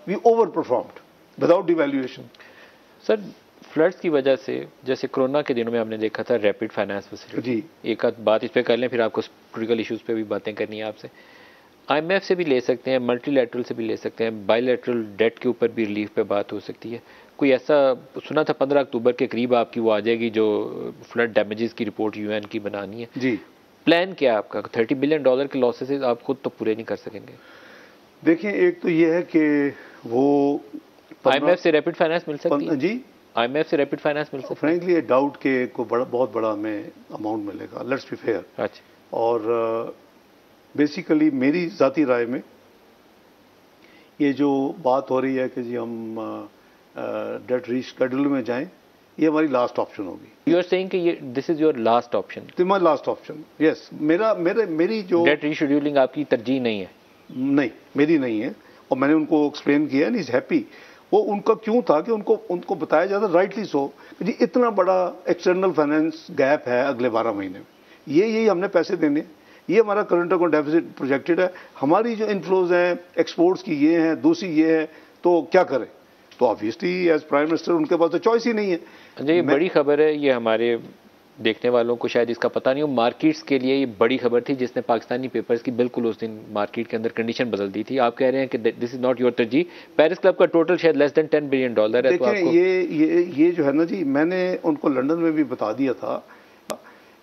We over performed without devaluation. Sir floods की वजह से जैसे कोरोना के दिनों में हमने देखा था रैपिड फाइनेंस फैसिलिटी, एक आध बात इस पे कर लें, फिर आपको क्रिटिकल इश्यूज पे भी बातें करनी है आपसे। आईएमएफ से भी ले सकते हैं, मल्टीलैटरल से भी ले सकते हैं, बायलैटरल डेट के ऊपर भी रिलीफ पे बात हो सकती है। कोई ऐसा सुना था 15 अक्टूबर के करीब आपकी वो आ जाएगी जो फ्लड डैमेजेस की रिपोर्ट यूएन की बनानी है जी। प्लान क्या है आपका? $30 बिलियन के लॉसेस आप खुद तो पूरे नहीं कर सकेंगे। देखिए, एक तो ये है कि वो आईएमएफ से रैपिड फाइनेंस मिल सकती है जी, आईएमएफ से रैपिड फाइनेंस मिल सकती है? फ्रैंकली डाउट के को बहुत बड़ा हमें अमाउंट मिलेगा, लेट्स बी फेयर। अच्छा। और बेसिकली मेरी ज़ाती राय में ये जो बात हो रही है कि जी हम डेट रीशेड्यूल में जाएं, ये हमारी लास्ट ऑप्शन होगी। यू आर सेइंग कि ये this is your last option? तो माई लास्ट ऑप्शन, यस। मेरी जो डेट रीशेड्यूलिंग आपकी तरजीह नहीं है? नहीं, मेरी नहीं है, और मैंने उनको एक्सप्लेन किया एंड इज हैप्पी। वो उनका क्यों था कि उनको बताया जाता, राइटली सो, जी इतना बड़ा एक्सटर्नल फाइनेंस गैप है अगले 12 महीने में, यही हमने पैसे देने, ये हमारा करंट अकाउंट डेफिसिट प्रोजेक्टेड है, हमारी जो इनफ्लोज हैं एक्सपोर्ट्स की ये हैं, दूसरी ये है, तो क्या करें? तो ऑब्वियसली एज प्राइम मिनिस्टर उनके पास तो चॉइस ही नहीं है। ये बड़ी खबर है, ये हमारे देखने वालों को शायद इसका पता नहीं हो, मार्केट्स के लिए ये बड़ी खबर थी जिसने पाकिस्तानी पेपर्स की बिल्कुल उस दिन मार्केट के अंदर कंडीशन बदल दी थी। आप कह रहे हैं कि दिस इज नॉट योर तरजीह। पेरिस क्लब का टोटल शायद लेस देन $10 बिलियन है। देखिए, तो आपको ये जो है ना जी, मैंने उनको लंदन में भी बता दिया था,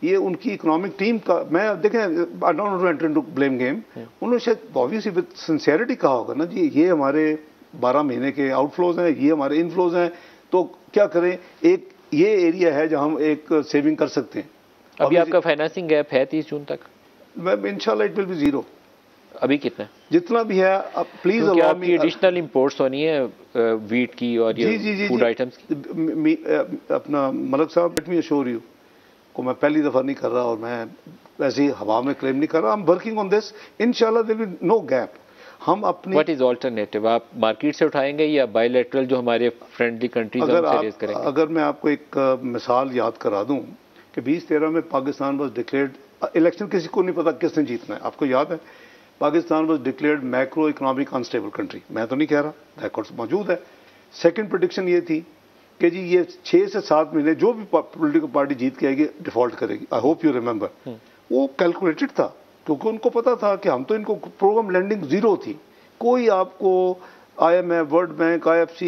ये उनकी इकोनॉमिक टीम का, मैं देखें I don't want to enter into blame game, उन्होंने शायद ऑब्वियसली विद सिंसियरिटी कहा होगा ना जी, ये हमारे 12 महीने के आउटफ्लोज हैं, ये हमारे इनफ्लोज हैं, तो क्या करें? एक ये एरिया है जहां हम एक सेविंग कर सकते हैं। अभी आपका फाइनेंसिंग गैप है 30 जून तक? इंशाल्लाह इट विल बी जीरो। अभी कितना? जितना भी है, please allow me. Additional imports होनी है वीट की और ये फूड आइटम्स की। अपना मलक साहब, लेट मी अश्योर यू को मैं पहली दफा नहीं कर रहा और मैं ऐसी हवा में क्लेम नहीं कर रहा, I'm working on this, इंशाल्लाह there will be no gap. हम अपनी व्हाट इज ऑल्टरनेटिव? आप मार्केट से उठाएंगे या बायलैटरल जो हमारे फ्रेंडली कंट्रीज हैं उनसे रेज करेंगे? अगर मैं आपको एक मिसाल याद करा दूं कि 2013 में पाकिस्तान वाज डिक्लेयर्ड, इलेक्शन किसी को नहीं पता किसने जीतना है, आपको याद है? Pakistan was declared macro economic unstable country, मैं तो नहीं कह रहा, रिकॉर्ड्स मौजूद है। सेकंड प्रेडिक्शन ये थी कि जी ये 6 से 7 महीने जो भी पॉलिटिकल पार्टी जीत के आएगी डिफॉल्ट करेगी। आई होप यू रिमेंबर, वो कैलकुलेटेड था, क्योंकि उनको पता था कि हम तो इनको प्रोग्राम लैंडिंग जीरो थी, कोई आपको IMF, world bank, IFC,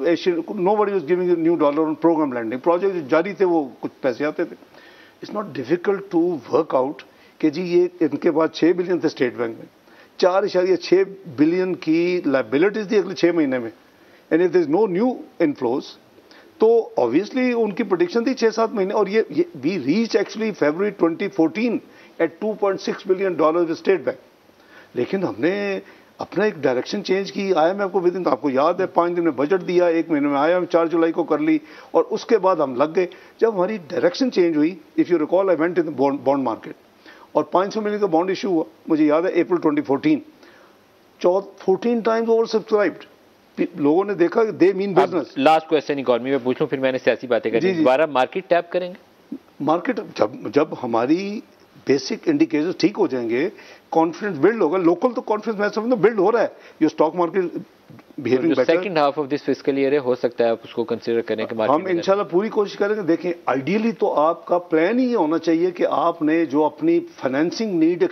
Asian, nobody was giving new dollar on programme lending. Project जो जारी थे वो कुछ पैसे आते थे। It's not difficult to work out कि जी ये इनके पास 6 बिलियन थे स्टेट बैंक में, 4.6 बिलियन की लायबिलिटीज थी अगले 6 महीने में, and if there is no new inflows, तो ऑब्वियसली उनकी प्रेडिक्शन थी 6-7 महीने, और ये we reach actually February 2014 at $2.6 billion state bank. लेकिन हमने अपना एक डायरेक्शन चेंज की, IMF को विदिन, आपको याद है 5 दिन में बजट दिया, 1 महीने में IMF 4 जुलाई को कर ली, और उसके बाद हम लग गए। जब हमारी डायरेक्शन चेंज हुई, if you recall, I went in the bond market और 500 मिलियन का बॉन्ड इशू हुआ, मुझे याद है अप्रैल 2014, 14 टाइम्स ओवर सब्सक्राइब्ड। लोगों ने देखा कि they mean business. Last question economy में पूछ लूं, फिर मैंने सियासी बातें करनी। दोबारा मार्केट टैप करेंगे? मार्केट जब हमारी बेसिक इंडिकेटर्स ठीक हो जाएंगे, कॉन्फिडेंस बिल्ड होगा, लोकल तो कॉन्फिडेंस मैं समझता हूं बिल्ड हो रहा है, ये stock market behaving better. Second half of this fiscal year है, हो सकता है आप उसको कंसीडर करें कि हम इंशाल्लाह पूरी कोशिश करेंगे। देखें, आइडियली तो आपका प्लान ही होना चाहिए कि आपने जो अपनी फाइनेंसिंग नीड